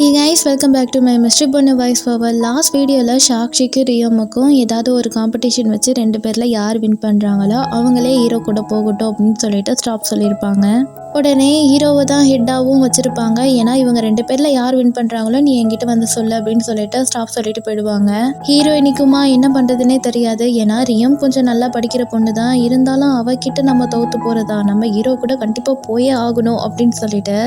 Hey guys, welcome back to my mystery பொண்ணு voice over. Last வீடியோவில் சாக்ஷிக்கு ரியோமுக்கும் ஏதாவது ஒரு காம்படிஷன் வச்சு 2 பேரில் யார் வின் பண்ணுறாங்களோ அவங்களே ஹீரோ கூட போகட்டும் அப்படின்னு சொல்லிட்டு ஸ்டாப் சொல்லியிருப்பாங்க. உடனே ஹீரோவை தான் ஹெட்டாகவும் வச்சுருப்பாங்க. ஏன்னா இவங்க 2 பேரில் யார் வின் பண்ணுறாங்களோ நீ என்கிட்ட வந்து சொல்லு அப்படின்னு சொல்லிட்டு ஸ்டாப் சொல்லிட்டு போயிடுவாங்க. ஹீரோயினிக்குமா என்ன பண்ணுறதுனே தெரியாது. ஏன்னா ரியோம் கொஞ்சம் நல்லா படிக்கிற பொண்ணு தான், இருந்தாலும் அவகிட்ட நம்ம தோற்று போகிறதா, நம்ம ஹீரோ கூட கண்டிப்பாக போயே ஆகணும் அப்படின்னு சொல்லிட்டு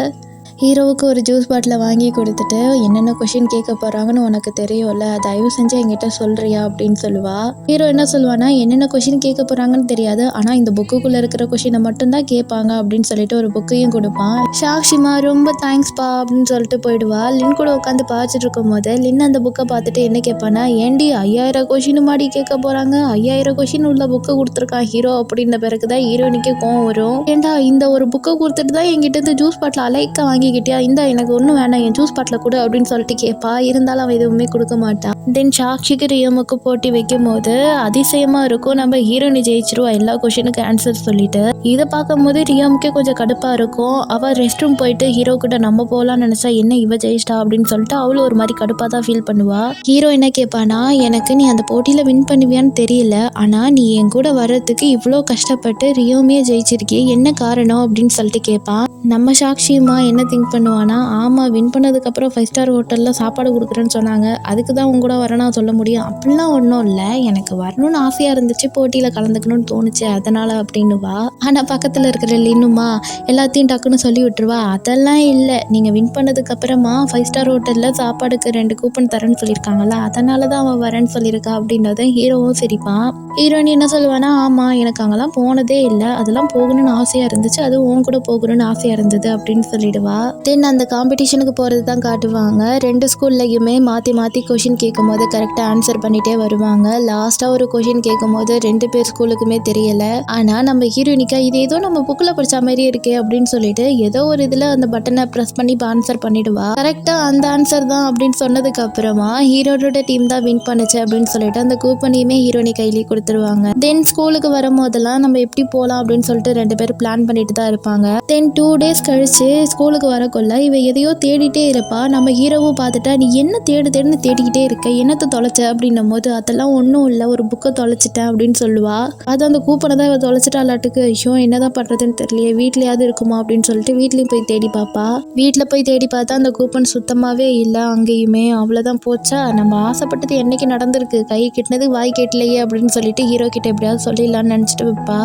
ஹீரோவுக்கு ஒரு ஜூஸ் பாட்டிலை வாங்கி கொடுத்துட்டு என்னென்ன கொஷின் கேட்க போகிறாங்கன்னு உனக்கு தெரியும்ல, தயவு செஞ்சு என்கிட்ட சொல்கிறியா அப்படின்னு சொல்லுவா. ஹீரோ என்ன சொல்லுவானா, என்னென்ன கொஷின் கேட்க போகிறாங்கன்னு தெரியாது, ஆனால் இந்த புக்குக்குள்ளே இருக்கிற கொஷினை மட்டும்தான் கேட்பாங்க அப்படின்னு சொல்லிட்டு ஒரு புக்கையும் கொடுப்பான். சாக்ஷிமா ரொம்ப தேங்க்ஸ்பா அப்படின்னு சொல்லிட்டு போயிடுவா. லின் கூட உட்காந்து பார்த்துட்டு இருக்கும் போது லின் அந்த புக்கை பார்த்துட்டு என்ன கேட்பானா, ஏண்டி 5000 கொஷின் மாடி கேட்க போகிறாங்க, 5000 கொஷின் உள்ள புக்கை கொடுத்துருக்கான் ஹீரோ அப்படின்ற பிறகுதான் ஹீரோனிக்கு கோவம் வரும். ஏண்டா இந்த ஒரு புக்கை கொடுத்துட்டு தான் என்கிட்ட இருந்து ஜூஸ் பாட்டில் அலைக்க வாங்கிக்கிட்டியா, இந்த எனக்கு ஒன்றும் வேணாம் என் ஜூஸ் பாட்டில் கூட அப்படின்னு சொல்லிட்டு கேட்பா. இருந்தாலும் அவன் எதுவுமே கொடுக்க மாட்டான். தென் சாக்ஷிக்கு ரியோமுக்கு போட்டி வைக்கும் போது அதிசயமாக இருக்கும், நம்ம ஹீரோனி ஜெயிச்சிருவா எல்லா கொஷினுக்கு ஆன்சர் சொல்லிட்டு. இதை பார்க்கும் போது ரியோமுக்கே கொஞ்சம் கடுப்பாக இருக்கும். அவள் ரெஸ்ட் ரூம் போயிட்டு ஹீரோ கிட்ட நம்ம போகலான்னு நினச்சா என்ன இவ ஜெயிச்சிட்டா அப்படின்னு சொல்லிட்டு அவளும் ஒரு மாதிரி கடுப்பாக தான் ஃபீல் பண்ணுவா. ஹீரோ என்ன கேட்பானா, எனக்கு நீ அந்த போட்டியில் வின் பண்ணுவியான்னு தெரியல, ஆனால் நீ என் கூட வர்றதுக்கு இவ்வளோ கஷ்டப்பட்டு ரியோமே ஜெயிச்சிருக்கே, என்ன காரணம் அப்படின்னு சொல்லிட்டு கேட்பான். நம்ம சாக்ஷிமா என்ன திங்க் பண்ணுவானா, ஆமாம் வின் பண்ணதுக்கப்புறம் 5 ஸ்டார் ஹோட்டலில் சாப்பாடு கொடுக்குறேன்னு சொன்னாங்க, அதுக்கு தான் உங்க கூட வரணும் சொல்ல முடியும், அப்படிலாம் ஒன்றும் இல்லை, எனக்கு வரணும்னு ஆசையாக இருந்துச்சு, போட்டியில் கலந்துக்கணும்னு தோணுச்சு அதனால் அப்படின்னுவா. ஆனால் பக்கத்தில் இருக்கிற லின்னுமா எல்லாத்தையும் டக்குன்னு சொல்லி விட்டுருவா. அதெல்லாம் இல்லை, நீங்கள் வின் பண்ணதுக்கப்புறமா 5 ஸ்டார் ஹோட்டலில் சாப்பாடுக்கு 2 கூப்பன் தரேன்னு சொல்லியிருக்காங்கல்ல, அதனால தான் அவன் வரேன்னு சொல்லியிருக்கா அப்படின்றத ஹீரோவும் சிரிப்பான். ஹீரோனி என்ன சொல்லுவானா, ஆமாம் எனக்கு அங்கெல்லாம் போனதே இல்லை, அதெல்லாம் போகணும்னு ஆசையாக இருந்துச்சு, அதுவும் உன் கூட போகணும்னு ஆசையாக இருந்தது அப்படின்னு சொல்லிடுவா. தென் அந்த காம்படிஷனுக்கு போகிறது தான் காட்டுவாங்க. 2 ஸ்கூல்லையுமே மாற்றி மாற்றி கொஷின் கேட்கும் போது கரெக்டாக ஆன்சர் பண்ணிகிட்டே வருவாங்க. லாஸ்ட்டாக ஒரு கொஷின் கேட்கும் போது 2 பேர் ஸ்கூலுக்குமே தெரியலை. ஆனால் நம்ம ஹீரோனிக்கா இது ஏதோ நம்ம புக்கில் படித்த மாதிரி இருக்கே அப்படின்னு சொல்லிட்டு ஏதோ ஒரு இதில் அந்த பட்டனை ப்ரெஸ் பண்ணி ஆன்சர் பண்ணிடுவா. கரெக்டாக அந்த ஆன்சர் தான் அப்படின்னு சொன்னதுக்கு அப்புறமா ஹீரோட டீம் தான் வின் பண்ணுச்சு அப்படின்னு சொல்லிட்டு அந்த கூப்பனையுமே ஹீரோனி கையிலேயே கொடுத்துருவாங்க. தென் ஸ்கூலுக்கு வரும்போதெல்லாம் நம்ம எப்படி போகலாம் அப்படின்னு சொல்லிட்டு 2 பேர் பிளான் பண்ணிட்டு தான் இருப்பாங்க. தென் 2 டேஸ் கழிச்சு ஸ்கூலுக்கு வரக்குள்ள இவ எதையோ தேடிட்டே இருப்பா. நம்ம ஹீரோவும் பார்த்துட்டா, நீ என்ன தேடுன்னு தேடிக்கிட்டே இருக்க, என்னத்தை தொலைச்ச அப்படின்னும் போது அதெல்லாம் ஒன்றும் இல்லை, ஒரு புக்கை தொலைச்சிட்டேன் அப்படின்னு சொல்லுவா. அது அந்த கூப்பனை தான் இவ தொலைச்சிட்டாலாட்டுக்கு. ஐயோ என்னதான் பண்ணுறதுன்னு தெரியலையே, வீட்லையாவது இருக்குமா அப்படின்னு சொல்லிட்டு வீட்லேயும் போய் தேடி பார்ப்பா. வீட்டில் போய் தேடி பார்த்தா அந்த கூப்பன் சுத்தமாகவே இல்லை அங்கேயுமே. அவ்வளோதான் போச்சா, நம்ம ஆசைப்பட்டது என்னைக்கு நடந்திருக்கு, கை கிட்டினது வாய் கேட்டலையே அப்படின்னு சொல்லிட்டு ஹீரோ கிட்ட எப்படியாவது சொல்லிடலான்னு நினச்சிட்டு வைப்பா.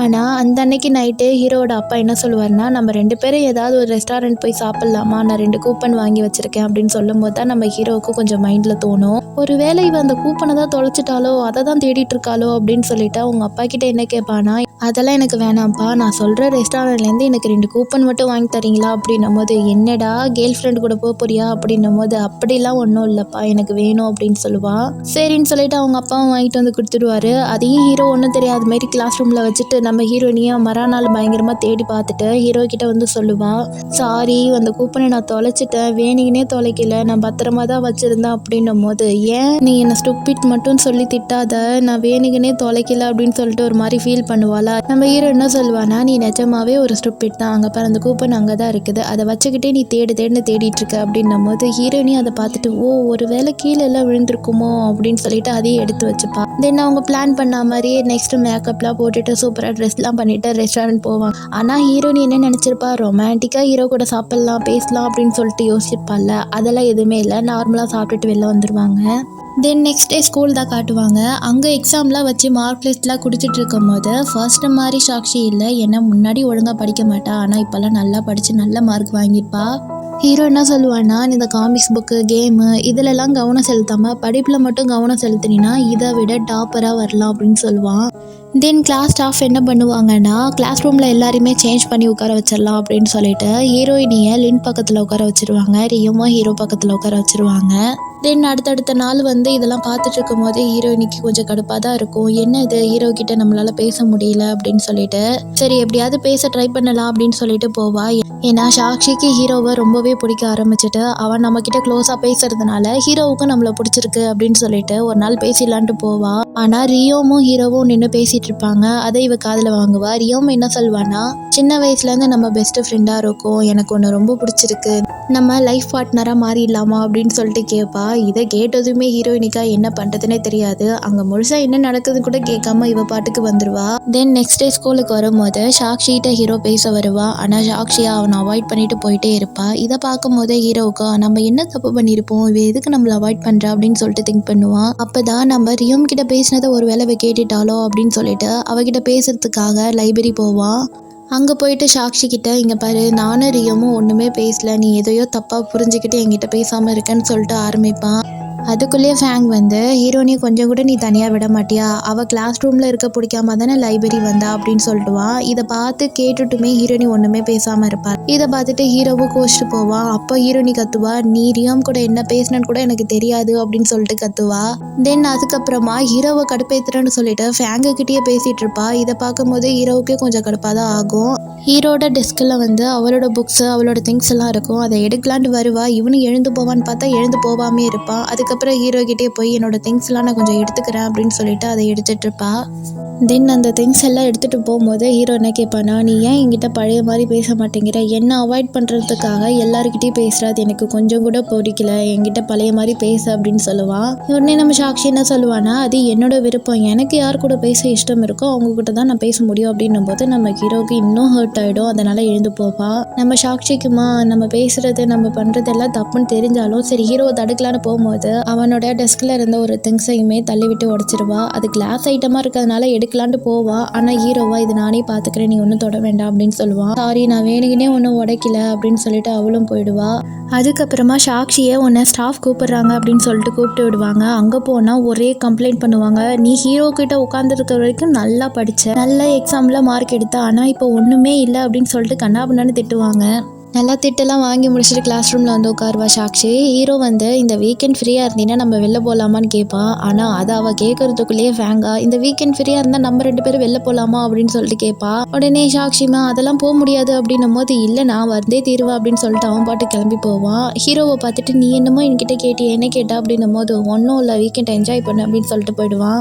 ஆனால் அந்த அன்னைக்கு நைட்டு ஹீரோட அப்பா என்ன சொல்லுவார்னா, நம்ம 2 பேரும் ஏதாவது ஒரு ரெஸ்டாரண்ட் போய் சாப்பிட்லாமா, நான் 2 கூப்பன் வாங்கி வச்சுருக்கேன் அப்படின்னு சொல்லும் போது தான் நம்ம ஹீரோவுக்கு கொஞ்சம் மைண்டில் தோணும், ஒரு வேளை இவன் அந்த கூப்பனை தான் தொலைச்சிட்டாலோ, அதை தான் தேடிட்டு இருக்காளோ அப்படின்னு சொல்லிட்டு அவங்க அப்பா கிட்ட என்ன கேட்பானா, அதெல்லாம் எனக்கு வேணாம்ப்பா, நான் சொல்கிற ரெஸ்டாரண்ட்லேருந்து எனக்கு 2 கூப்பன் மட்டும் வாங்கி தரீங்களா அப்படின்னும் போது, என்னடா கேர்ள் ஃப்ரெண்டு கூட போறியா அப்படின்னும் போது, அப்படிலாம் ஒன்றும் இல்லைப்பா எனக்கு வேணும் அப்படின்னு சொல்லுவாள். சரின்னு சொல்லிட்டு அவங்க அப்பாவும் வாங்கிட்டு வந்து கொடுத்துடுவாரு. அதையும் ஹீரோ ஒன்றும் தெரியாத மாதிரி கிளாஸ் ரூமில் வச்சுட்டு நம்ம ஹீரோனியை மறுநாள் பயங்கரமாக தேடி பார்த்துட்டு ஹீரோ கிட்ட வந்து சொல்லுவாள், சாரி அந்த கூப்பனை நான் தொலைச்சிட்டேன், வேணிங்கனே தொலைக்கல, நான் பத்திரமா தான் வச்சுருந்தேன் அப்படின்னும் போது, ஏன் நீ என்னை ஸ்டூபிட் மட்டும் சொல்லி திட்டாத, நான் வேணிங்கனே தொலைக்கல அப்படின்னு சொல்லிட்டு ஒரு மாதிரி ஃபீல் பண்ணுவாள். நம்ம ஹீரோ என்ன சொல்லுவானா, நீ நிஜமாவே ஒரு ஸ்டூபிட் தான், அங்கே பாரு அந்த கூப்பன் அங்கே தான் இருக்குது, அதை வச்சுக்கிட்டே நீ தேடுன்னு தேடிட்டு இருக்க அப்படின்னும் போது ஹீரோனி அதை பார்த்துட்டு, ஓ ஒரு வேளை கீழே எல்லாம் விழுந்திருக்குமோ அப்படின்னு சொல்லிட்டு அதையும் எடுத்து வச்சுப்பா. தென் அவங்க பிளான் பண்ண மாதிரியே நெக்ஸ்ட் மேக்கப்லாம் போட்டுட்டு சூப்பராக ட்ரெஸ்லாம் பண்ணிட்டு ரெஸ்டாரண்ட் போவாங்க. ஆனால் ஹீரோனி என்ன நினச்சிருப்பா, ரொமான்டிக்காக ஹீரோ கூட சாப்பிட்லாம் பேசலாம் அப்படின்னு சொல்லிட்டு யோசிச்சிருப்பாள்ல, அதெல்லாம் எதுவுமே இல்லை, நார்மலாக சாப்பிட்டுட்டு வெளில வந்துடுவாங்க. தென் நெக்ஸ்ட் டே ஸ்கூல் தான் காட்டுவாங்க. அங்கே எக்ஸாம்லாம் வச்சு மார்க் லிஸ்ட்லாம் கொடுத்துட்டு இருக்கும் போது ஃபர்ஸ்ட் மாதிரி சாக்ஷி இல்லை, ஏன்னா முன்னாடி ஒழுங்காக படிக்க மாட்டா, ஆனால் இப்போல்லாம் நல்லா படித்து நல்ல மார்க் வாங்கியிருப்பா. ஹீரோ என்ன சொல்லுவான்னா, இந்த காமிக்ஸ் புக்கு கேமு இதிலெல்லாம் கவனம் செலுத்தாமல் படிப்பில் மட்டும் கவனம் செலுத்தினா இதை விட டாப்பராக வரலாம் அப்படின்னு சொல்லுவான். தென் கிளாஸ் ஸ்டாஃப் என்ன பண்ணுவாங்கன்னா, கிளாஸ் ரூமில் எல்லாருமே சேஞ்ச் பண்ணி உட்கார வச்சிடலாம் அப்படின்னு சொல்லிட்டு ஹீரோயினியை லின் பக்கத்தில் உட்கார வச்சுருவாங்க, ரியோமா ஹீரோ பக்கத்தில் உட்கார வச்சுருவாங்க. தென் அடுத்தடுத்த நாள் வந்து இதெல்லாம் பார்த்துட்டு இருக்கும் போதே ஹீரோயினிக்கு கொஞ்சம் கடுப்பாக தான் இருக்கும். என்ன இது ஹீரோ கிட்ட நம்மளால பேச முடியல அப்படின்னு சொல்லிட்டு சரி எப்படியாவது பேச ட்ரை பண்ணலாம் அப்படின்னு சொல்லிட்டு போவா. ஏன்னா சாக்ஷிக்கு ஹீரோவை ரொம்பவே பிடிக்க ஆரம்பிச்சுட்டு அவன் நம்ம கிட்ட க்ளோஸா பேசுறதுனால ஹீரோவுக்கும் நம்மள பிடிச்சிருக்கு அப்படின்னு சொல்லிட்டு ஒரு நாள் பேசிடலான்ட்டு போவா. ஆனா ரியோவும் ஹீரோவும் நின்று பேசிட்டு இருப்பாங்க. அதை இவ காதுல வாங்குவா. ரியோவும் என்ன சொல்வானா, சின்ன வயசுல இருந்து நம்ம பெஸ்ட் ஃப்ரெண்டா இருக்கோம், எனக்கு ஒன்று ரொம்ப பிடிச்சிருக்கு, நம்ம லைஃப் பார்ட்னரா மாறிடலாமா அப்படின்னு சொல்லிட்டு கேட்பா. இதை கேட்டதுமே ஹீரோயினிக்கா என்ன பண்றதுன்னே தெரியாது. அங்க முழுசா என்ன நடக்குதுன்னு கூட கேட்காம இவ பாட்டுக்கு வந்துருவா. தென் நெக்ஸ்ட் டே ஸ்கூலுக்கு வரும்போது சாக்ஷிகிட்ட ஹீரோ பேச வருவா. ஆனா சாக்ஷியா அவனை அவாய்ட் பண்ணிட்டு போயிட்டே இருப்பா. இதை பார்க்கும் போதே ஹீரோவுக்கு நம்ம என்ன தப்பு பண்ணியிருப்போம், இவ எதுக்கு நம்மள அவாய்ட் பண்றா அப்படின்னு சொல்லிட்டு திங்க் பண்ணுவான். அப்பதான் நம்ம ரியோம் கிட்ட பேசினதை ஒரு வேளை கேட்டுட்டாலோ அப்படின்னு சொல்லிட்டு அவகிட்ட பேசுறதுக்காக லைப்ரரி போவான். அங்கே போயிட்டு சாக்ஷி கிட்ட இங்கே பாரு, நானும் ரியோமும் ஒன்றுமே பேசல, நீ எதையோ தப்பாக புரிஞ்சுக்கிட்டு என்கிட்ட பேசாமல் இருக்கேன்னு சொல்லிட்டு ஆரம்பிப்பான். அதுக்குள்ளேயே ஃபேங் வந்து ஹீரோனியை கொஞ்சம் கூட நீ தனியாக விட மாட்டியா, அவள் கிளாஸ் ரூமில் இருக்க பிடிக்காம தானே லைப்ரரி வந்தா அப்படின்னு சொல்லிட்டுவான். இதை பார்த்து கேட்டுட்டுமே ஹீரோனி ஒன்றுமே பேசாமல் இருப்பார். இதை பார்த்துட்டு ஹீரோவும் கோச்சிட்டு போவான். அப்போ ஹீரோனி கத்துவா, நீ ரியோம் கூட என்ன பேசினன்னு கூட எனக்கு தெரியாது அப்படின்னு சொல்லிட்டு கத்துவா. தென் அதுக்கப்புறமா ஹீரோவை கடுப்பேத்துறேன்னு சொல்லிட்டு ஃபேங்கு கிட்டேயே பேசிட்டு இருப்பா. இதை பார்க்கும்போது ஹீரோவுக்கே கொஞ்சம் கடுப்பாக தான் ஆகும். ஹீரோட டெஸ்கில் வந்து அவளோட புக்ஸு அவளோட திங்ஸ் எல்லாம் இருக்கும். அதை எடுக்கலான்ட்டு வருவா. இவனு எழுந்து போவான்னு பார்த்தா எழுந்து போகாமே இருப்பான். அதுக்கப்புறம் ஹீரோ கிட்டே போய் என்னோட திங்ஸ்லாம் நான் கொஞ்சம் எடுத்துக்கிறேன் அப்படின்னு சொல்லிட்டு அதை எடுத்துட்டு இருப்பா. தென் அந்த திங்ஸ் எல்லாம் எடுத்துகிட்டு போகும்போது ஹீரோ என்ன கேட்பானா, நீ ஏன் என்கிட்ட பழைய மாதிரி பேச மாட்டேங்கிற, என்ன அவாய்ட் பண்ணுறதுக்காக எல்லாருக்கிட்டையும் பேசுகிற, அது எனக்கு கொஞ்சம் கூட பிடிக்கல, என்கிட்ட பழைய மாதிரி பேச அப்படின்னு சொல்லுவான். உடனே நம்ம சாக்ஷி என்ன சொல்லுவானா, அது என்னோட விருப்பம், எனக்கு யார் கூட பேச இஷ்டம் இருக்கோ அவங்ககிட்ட தான் நான் பேச முடியும் அப்படின்னும் போது நம்ம ஹீரோவுக்கு இன்னும் ஹர்ட் ஆகிடும். அதனால் எழுந்து போவா. நம்ம சாக்ஷிக்குமா நம்ம பேசுகிறது நம்ம பண்ணுறது எல்லாம் தப்புன்னு தெரிஞ்சாலும் சரி ஹீரோவை தடுக்கலான்னு போகும்போது அவனோட டெஸ்கில் இருந்த ஒரு திங்ஸையுமே தள்ளிவிட்டு உடச்சிருவா. அது கிளாஸ் ஐட்டமாக இருக்கிறதுனால எடுக்கலான்ட்டு போவா. ஆனால் ஹீரோவா இது நானே பார்த்துக்கிறேன், நீ ஒன்றும் தொட வேண்டாம் அப்படின்னு சொல்லுவான். சாரி நான் வேணுகினே ஒன்றும் உடைக்கல அப்படின்னு சொல்லிட்டு அவளும் போயிடுவா. அதுக்கப்புறமா சாக்ஷியை உன்னை ஸ்டாஃப் கூப்பிடுறாங்க அப்படின்னு சொல்லிட்டு கூப்பிட்டு விடுவாங்க. அங்கே போனால் ஒரே கம்ப்ளைண்ட் பண்ணுவாங்க, நீ ஹீரோ கிட்ட உட்காந்துருக்க வரைக்கும் நல்லா படித்த, நல்ல எக்ஸாமில் மார்க் எடுத்த, ஆனால் இப்போ ஒன்றுமே இல்லை அப்படின்னு சொல்லிட்டு கண்ணாபண்ணான்னு திட்டுவாங்க. நல்லா திட்டெல்லாம் வாங்கி முடிச்சுட்டு கிளாஸ் ரூமில் வந்து உட்காருவா சாக்ஷி. ஹீரோ வந்து இந்த வீக்கெண்ட் ஃப்ரீயாக இருந்தீங்கன்னா நம்ம வெளில போகலாமான்னு கேட்பான். ஆனால் அதை அவள் கேட்கறதுக்குள்ளேயே ஃபேங்கா, இந்த வீக்கெண்ட் ஃப்ரீயாக இருந்தால் நம்ம 2 பேரும் வெளில போகலாமா அப்படின்னு சொல்லிட்டு கேட்பா. உடனே சாக்ஷிமா அதெல்லாம் போக முடியாது அப்படின்னும் போது இல்லை நான் வந்தே தீருவா அப்படின்னு சொல்லிட்டு அவன் பாட்டு கிளம்பி போவான். ஹீரோவை பார்த்துட்டு நீ என்னமோ என்கிட்ட கேட்டியா, என்ன கேட்டா அப்படின்னும் போது ஒன்றும் இல்லை வீக்கெண்ட் என்ஜாய் பண்ணு அப்படின்னு சொல்லிட்டு போயிடுவான்.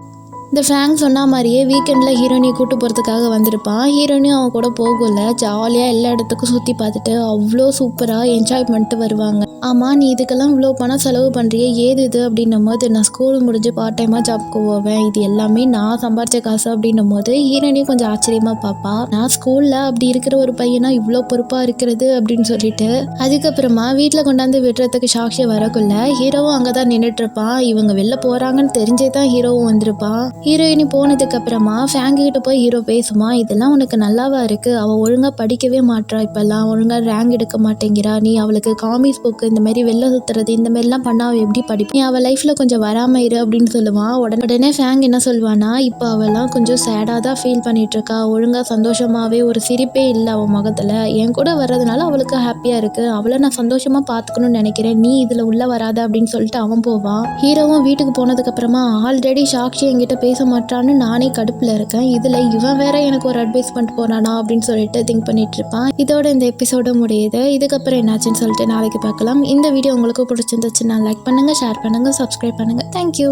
இந்த ஃபேங் சொன்ன மாதிரியே வீக்கெண்டில் ஹீரோனியை கூட்டு போகிறதுக்காக வந்திருப்பான். ஹீரோனியும் அவன் கூட போகல, ஜாலியாக எல்லா இடத்துக்கும் சுற்றி பார்த்துட்டு அவ்வளோ சூப்பராக என்ஜாய் பண்ணிட்டு வருவாங்க. ஆமாம் நீ இதுக்கெல்லாம் இவ்வளோ பணம் செலவு பண்ணுறியே, ஏது இது அப்படின்னும் போது நான் ஸ்கூல் முடிஞ்சு பார்ட் டைமாக ஜாப்க்கு போவேன், இது எல்லாமே நான் சம்பாரிச்ச காசு அப்படின்னும் போது ஹீரோனியும் கொஞ்சம் ஆச்சரியமாக பார்ப்பா. நான் ஸ்கூலில் அப்படி இருக்கிற ஒரு பையனா இவ்வளோ பொறுப்பாக இருக்கிறது அப்படின்னு சொல்லிட்டு. அதுக்கப்புறமா வீட்டில் கொண்டாந்து விடுறதுக்கு சாக்ஷியை வரக்குள்ள ஹீரோவும் அங்கே தான் நின்றுட்டு இருப்பான். இவங்க வெளில போகிறாங்கன்னு தெரிஞ்சே தான் ஹீரோவும் வந்திருப்பான். ஹீரோயினி போனதுக்கு அப்புறமா ஃபேங்கு கிட்ட போய் ஹீரோ பேசுமா, இதெல்லாம் உனக்கு நல்லாவா இருக்கு, அவள் ஒழுங்காக படிக்கவே மாட்றா, இப்பெல்லாம் ஒழுங்காக ரேங்க் எடுக்க மாட்டேங்கிறா, நீ அவளுக்கு காமிக்ஸ் புக்கு இந்த மாதிரி வெளில சுற்றுறது இந்த மாதிரிலாம் பண்ணா அவள் எப்படி படிப்பு, நீ அவள் லைஃப்பில் கொஞ்சம் வராமல் இரு அப்படின்னு சொல்லுவான். உடனே ஃபேங் என்ன சொல்லுவானா, இப்போ அவெல்லாம் கொஞ்சம் சேடாக தான் ஃபீல் பண்ணிட்டு இருக்கா, ஒழுங்காக சந்தோஷமாகவே ஒரு சிரிப்பே இல்லை அவன் முகத்தில், என் கூட வர்றதுனால அவளுக்கு ஹாப்பியாக இருக்கு, அவளை நான் சந்தோஷமாக பார்த்துக்கணும்னு நினைக்கிறேன், நீ இதில் உள்ள வராத அப்படின்னு சொல்லிட்டு அவன் போவான். ஹீரோவும் வீட்டுக்கு போனதுக்கு அப்புறமா ஆல்ரெடி சாக்ஷி என்கிட்ட பேச மாட்டான்னு நானே கடுப்பில் இருக்கேன், இதில் இவன் வேற எனக்கு ஒரு அட்வைஸ் பண்ணிட்டு போனானா அப்படின்னு சொல்லிட்டு திங்க் பண்ணிட்டு இருப்பான். இதோட இந்த எபிசோட முடியுது. இதுக்கப்புறம் என்னாச்சுன்னு சொல்லிட்டு நாளைக்கு பார்க்கலாம். இந்த வீடியோ உங்களுக்கு பிடிச்சிருந்துச்சுன்னா லைக் பண்ணுங்கள், ஷேர் பண்ணுங்கள், சப்ஸ்கிரைப் பண்ணுங்கள். தேங்க்யூ.